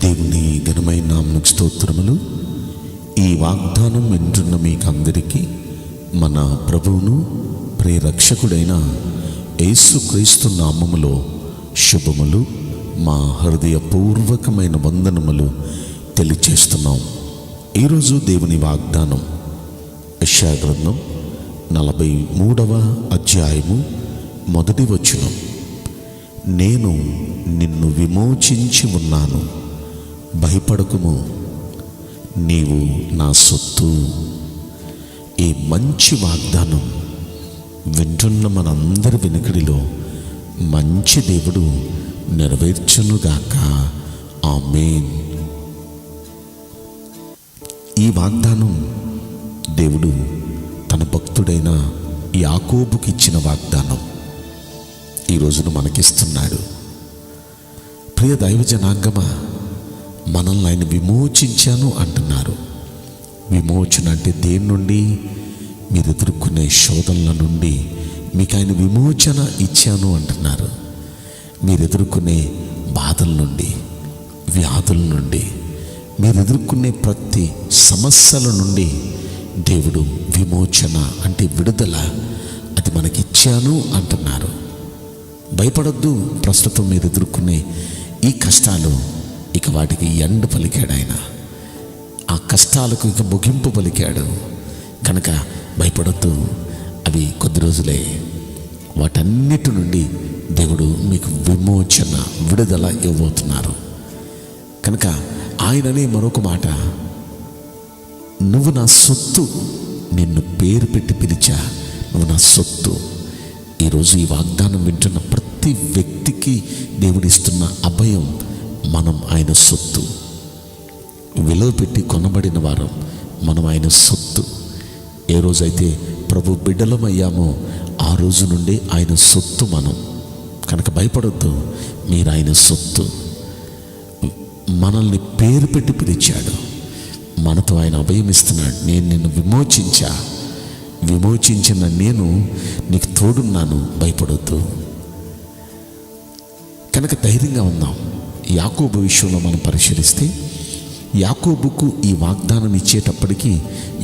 దేవుని ఘనమైన నామమునకు స్తోత్రములు. ఈ వాగ్దానం వింటున్న మీకందరికీ మన ప్రభువును ప్రియరక్షకుడైన యేసుక్రీస్తు నామములో శుభములు, మా హృదయపూర్వకమైన వందనములు తెలియచేస్తున్నాం. ఈరోజు దేవుని వాగ్దానం యెషయా గ్రంథం 43వ అధ్యాయము 1వ వచనం. నేను నిన్ను విమోచించి ఉన్నాను, భయపడకుము, నీవు నా సొత్తు. ఈ మంచి వాగ్దానం వింటున్న మనందరి వెనుకడిలో మంచి దేవుడు నెరవేర్చునుగాక. ఆమేన్. ఈ వాగ్దానం దేవుడు తన భక్తుడైన యాకోబుకి ఇచ్చిన వాగ్దానం ఈ రోజున మనకిస్తున్నాడు. ప్రియ దైవ జనాంగమా, మనల్ని ఆయన విమోచించాను అంటున్నారు. విమోచన అంటే దేని నుండి? మీరు ఎదుర్కొనే శోధనల నుండి మీకు ఆయన విమోచన ఇచ్చాను అంటున్నారు. మీరు ఎదుర్కొనే బాధల నుండి, వ్యాధుల నుండి, మీరు ఎదుర్కొనే ప్రతి సమస్యల నుండి దేవుడు విమోచన అంటే విడుదల, అది మనకిచ్చాను అంటున్నారు. భయపడొద్దు. ప్రస్తుతం మీరు ఎదుర్కొనే ఈ కష్టాలు, ఇక వాటికి ఎండ్ పలికాడు ఆయన. ఆ కష్టాలకు ఇక ముగింపు పలికాడు కనుక భయపడొద్దు. అవి కొద్ది రోజులే. వాటన్నిటి నుండి దేవుడు మీకు విమోచన, విడుదల ఇవ్వబోతున్నారు. కనుక ఆయననే మరొక మాట, నువ్వు నా సొత్తు, నిన్ను పేరు పెట్టి పిలిచా, నువ్వు నా సొత్తు. ఈరోజు ఈ వాగ్దానం వింటున్న ప్రతి వ్యక్తికి దేవుడిస్తున్న అభయం, మనం ఆయన సొత్తు. విలువ పెట్టి కొనబడిన వారం మనం ఆయన సొత్తు. ఏ రోజైతే ప్రభు బిడ్డలమయ్యామో ఆ రోజు నుండి ఆయన సొత్తు మనం. కనుక భయపడొద్దు, మీరు ఆయన సొత్తు. మనల్ని పేరు పెట్టి పిలిచాడు, మనతో ఆయన అభయం ఇస్తున్నాడు. నేను నిన్ను విమోచించిన నేను నీకు తోడున్నాను, భయపడొద్దు. కనుక ధైర్యంగా ఉందాం. యాకోబు విషయంలో మనం పరిశీలిస్తే, యాకోబుకు ఈ వాగ్దానం ఇచ్చేటప్పటికి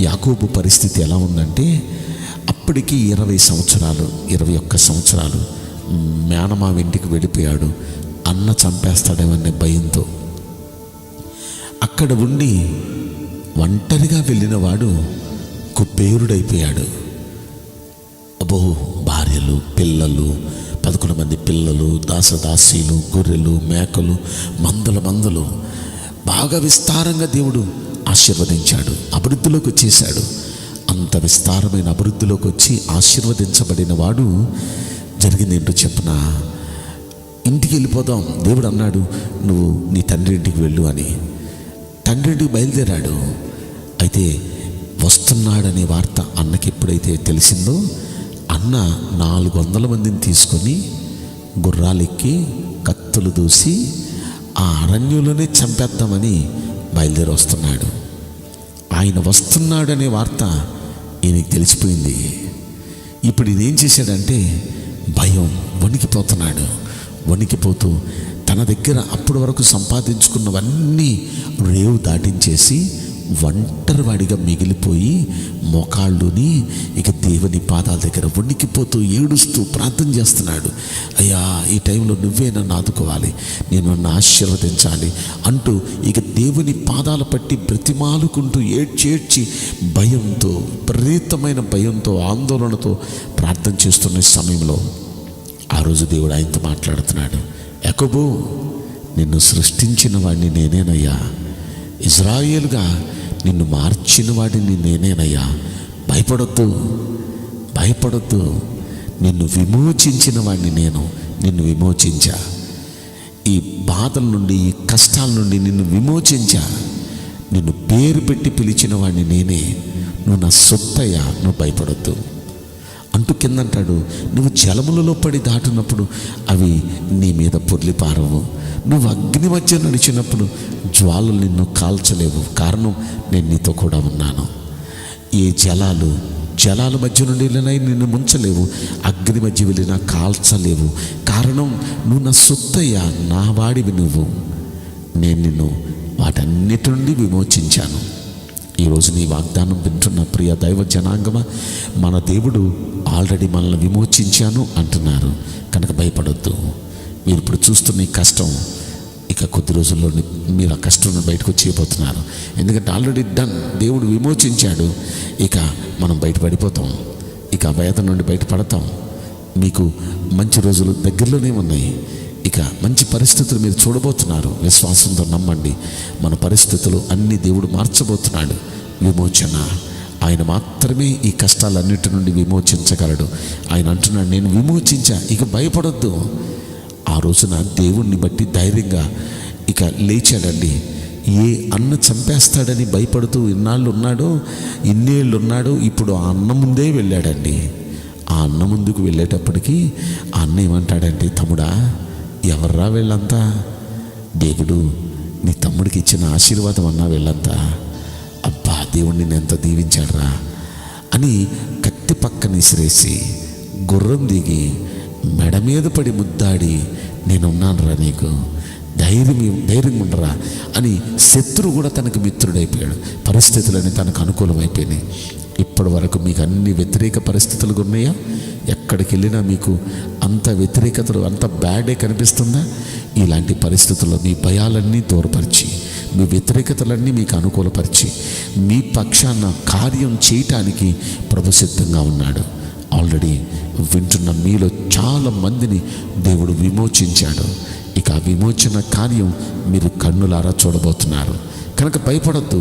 యాకోబు పరిస్థితి ఎలా ఉందంటే, అప్పటికి 20 సంవత్సరాలు, 21 సంవత్సరాలు మేనమామ ఇంటికి వెళ్ళిపోయాడు. అన్న చంపేస్తాడేమనే భయంతో అక్కడ ఉండి ఒంటరిగా వెళ్ళిన వాడు కుబేరుడైపోయాడు. అబ్బో, భార్యలు, పిల్లలు, 11 మంది పిల్లలు, దాసదాసీలు, గొర్రెలు, మేకలు, మందలు బాగా విస్తారంగా దేవుడు ఆశీర్వదించాడు. అభివృద్ధిలోకి వచ్చేసాడు. అంత విస్తారమైన అభివృద్ధిలోకి వచ్చి ఆశీర్వదించబడిన వాడు జరిగింది ఏంటో చెప్పనా? ఇంటికి వెళ్ళిపోదాం. దేవుడు అన్నాడు, నువ్వు నీ తండ్రి ఇంటికి వెళ్ళు అని. తండ్రి ఇంటికి బయలుదేరాడు. అయితే వస్తున్నాడనే వార్త అన్నకి ఎప్పుడైతే తెలిసిందో, అన్న 400 మందిని తీసుకొని గుర్రాలెక్కి కత్తులు దూసి ఆ అరణ్యంలోనే చంపేద్దామని బయలుదేరి వస్తున్నాడు. ఆయన వస్తున్నాడనే వార్త ఈయనకి తెలిసిపోయింది. ఇప్పుడు ఇదేం చేశాడంటే, భయం, వణికిపోతూ తన దగ్గర అప్పటి వరకు సంపాదించుకున్నవన్నీ రేవు దాటించేసి ఒంటరివాడిగా మిగిలిపోయి మోకాళ్ళుని ఇక దేవుని పాదాల దగ్గర వణికిపోతూ ఏడుస్తూ ప్రార్థన చేస్తున్నాడు. అయ్యా, ఈ టైంలో నువ్వే నన్ను ఆదుకోవాలి, నేను నన్ను ఆశీర్వదించాలి అంటూ ఇక దేవుని పాదాల పట్టి బ్రతిమాలుకుంటూ ఏడ్చి భయంతో, విపరీతమైన భయంతో, ఆందోళనతో ప్రార్థన చేస్తున్న సమయంలో ఆ రోజు దేవుడు ఆయనతో మాట్లాడుతున్నాడు. యాకోబు, నిన్ను సృష్టించిన వాడిని నేనేనయ్యా, ఇజ్రాయేలుగా నిన్ను మార్చిన వాడిని నేనేనయ్యా, భయపడొద్దు, నిన్ను విమోచించిన వాడిని నేను, నిన్ను విమోచించా. ఈ బాధల నుండి, ఈ కష్టాల నుండి నిన్ను విమోచించా. నిన్ను పేరు పెట్టి పిలిచిన వాడిని నేనే, నువ్వు నా సొత్తయ్యా, నువ్వు భయపడొద్దు అంటూ కిందంటాడు, నువ్వు జలములలో పడి దాటినప్పుడు అవి నీ మీద పొర్లిపారవు, నువ్వు అగ్ని మధ్య నడిచినప్పుడు జ్వాలలు నిన్ను కాల్చలేవు, కారణం నేను నీతో కూడా ఉన్నాను. ఏ జలాల మధ్య నుండి వెళ్ళినా నిన్ను ముంచలేవు, అగ్ని మధ్య వెళ్ళినా కాల్చలేవు, కారణం నువ్వు నా సొత్తయ్యా, నా వాడివి నువ్వు. నేను నిన్ను వాటన్నిటి నుండి విమోచించాను. ఈరోజు నీ వాగ్దానం వింటున్న ప్రియ దైవ జనాంగమా, మన దేవుడు ఆల్రెడీ మనల్ని విమోచించాను అంటున్నారు. కనుక భయపడొద్దు. మీరు ఇప్పుడు చూస్తున్న ఈ కష్టం ఇక కొద్ది రోజుల్లో మీరు ఆ కష్టం నుండి బయటకు వచ్చేయబోతున్నారు. ఎందుకంటే ఆల్రెడీ డన్, దేవుడు విమోచించాడు. ఇక మనం బయటపడిపోతాం, ఇక ఆ వేదన నుండి బయటపడతాం. మీకు మంచి రోజులు దగ్గరలోనే ఉన్నాయి. ఇక మంచి పరిస్థితులు మీరు చూడబోతున్నారు. విశ్వాసంతో నమ్మండి. మన పరిస్థితులు అన్నీ దేవుడు మార్చబోతున్నాడు. విమోచన ఆయన మాత్రమే ఈ కష్టాలన్నిటి నుండి విమోచించగలడు. ఆయన అంటున్నాడు, నేను విమోచించా, ఇక భయపడొద్దు. ఆ రోజున దేవుణ్ణి బట్టి ధైర్యంగా ఇక లేచాడండి. ఏ అన్న చంపేస్తాడని భయపడుతూ ఇన్నాళ్ళు ఉన్నాడో, ఇన్నేళ్ళు ఉన్నాడో, ఇప్పుడు ఆ అన్న ముందే వెళ్ళాడండి. ఆ అన్న ముందుకు వెళ్ళేటప్పటికీ ఆ అన్న ఏమంటాడంటే, తమ్ముడా, ఎవర్రా వీళ్ళంతా? దేవుడు నీ తమ్ముడికి ఇచ్చిన ఆశీర్వాదం అన్నా వీళ్ళంతా. అబ్బా, దేవుడిని నేను ఎంత దీవించాడురా అని కత్తి పక్కన విసిరేసి గుర్రం దిగి మెడ మీద పడి ముద్దాడి, నేనున్నానురా, నీకు ధైర్యం ఉండరా అని శత్రువు కూడా తనకు మిత్రుడైపోయాడు. పరిస్థితులన్నీ తనకు అనుకూలమైపోయినాయి. ఇప్పటి వరకు మీకు అన్ని వ్యతిరేక పరిస్థితులు ఉన్నాయా? ఎక్కడికి వెళ్ళినా మీకు అంత వ్యతిరేకతలు, అంత బ్యాడే కనిపిస్తుందా? ఇలాంటి పరిస్థితుల్లో మీ భయాలన్నీ దూరపరిచి, మీ వ్యతిరేకతలన్నీ మీకు అనుకూలపరిచి, మీ పక్షాన కార్యం చేయటానికి ప్రభు సిద్ధంగా ఉన్నాడు. ఆల్రెడీ వింటున్న మీలో చాలా మందిని దేవుడు విమోచించాడు. ఇక ఆ విమోచన కార్యం మీరు కన్నులారా చూడబోతున్నారు. కనుక భయపడొద్దు,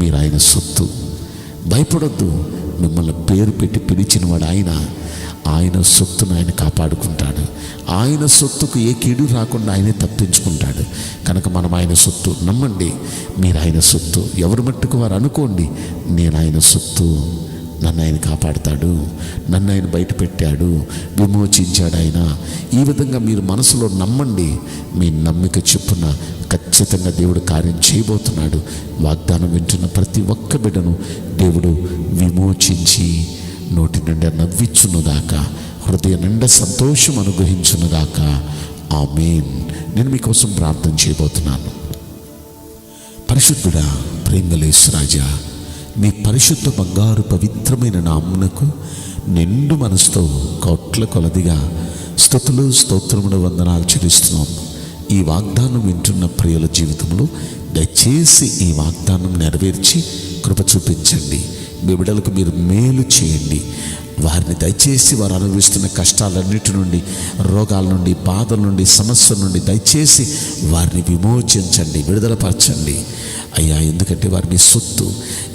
మీరు ఆయన సొత్తు. భయపడొద్దు, మిమ్మల్ని పేరు పెట్టి పిలిచినవాడు ఆయన సొత్తును ఆయన కాపాడుకుంటాడు. ఆయన సొత్తుకు ఏ కీడు రాకుండా ఆయనే తప్పించుకుంటాడు. కనుక మనం ఆయన సొత్తు. నమ్మండి, మీరు ఆయన సొత్తు. ఎవరు మట్టుకు వారు అనుకోండి, నేను ఆయన సొత్తు, నన్ను ఆయన కాపాడుతాడు, నన్ను ఆయన బయట పెట్టాడు, విమోచించాడు ఆయన. ఈ విధంగా మీరు మనసులో నమ్మండి. మీ నమ్మిక చొప్పున ఖచ్చితంగా దేవుడు కార్యం చేయబోతున్నాడు. వాగ్దానం వింటున్న ప్రతి ఒక్క బిడ్డను దేవుడు విమోచించి నోటి నిండా నవ్వించునుగాక, హృదయ నిండా సంతోషం అనుగ్రహించునుగాక. ఆమేన్. నేను మీకోసం ప్రార్థన చేయబోతున్నాను. పరిశుద్ధుడా, ప్రేమలేసు రాజా, నీ పరిశుద్ధ బంగారు పవిత్రమైన నామునకు నిండు మనసుతో కోట్ల కొలదిగా స్తుతులు, స్తోత్రములు, వందనాలు చెల్లిస్తున్నాము. ఈ వాగ్దానం వింటున్న ప్రియుల జీవితంలో దయచేసి ఈ వాగ్దానం నెరవేర్చి కృప చూపించండి. మీ బిడ్డలకు మీరు మేలు చేయండి. వారిని దయచేసి వారు అనుభవిస్తున్న కష్టాలన్నిటి నుండి, రోగాల నుండి, బాధల నుండి, సమస్యల నుండి దయచేసి వారిని విమోచించండి, విడుదలపరచండి అయ్యా. ఎందుకంటే వారు మీ సొత్తు.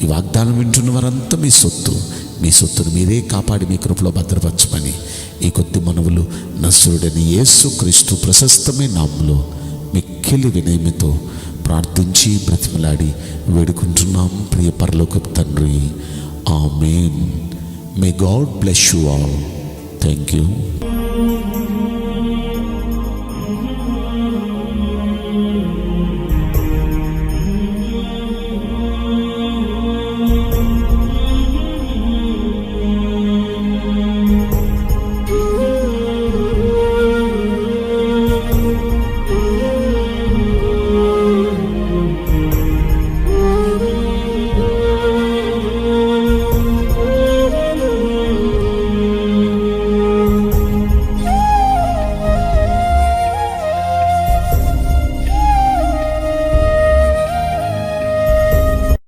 ఈ వాగ్దానం వింటున్న వారంతా మీ సొత్తు. మీ సొత్తును మీరే కాపాడి మీ కృపలో భద్రపరచమని ఈ కొద్ది మనవులు నజరుడైన యేసుక్రీస్తు ప్రశస్తమైన నామములో మిక్కిలి వినయముతో ప్రార్థించి బ్రతిమలాడి వేడుకుంటున్నాం ప్రియ పరలోకపు తండ్రి. Amen. May God bless you all. Thank you.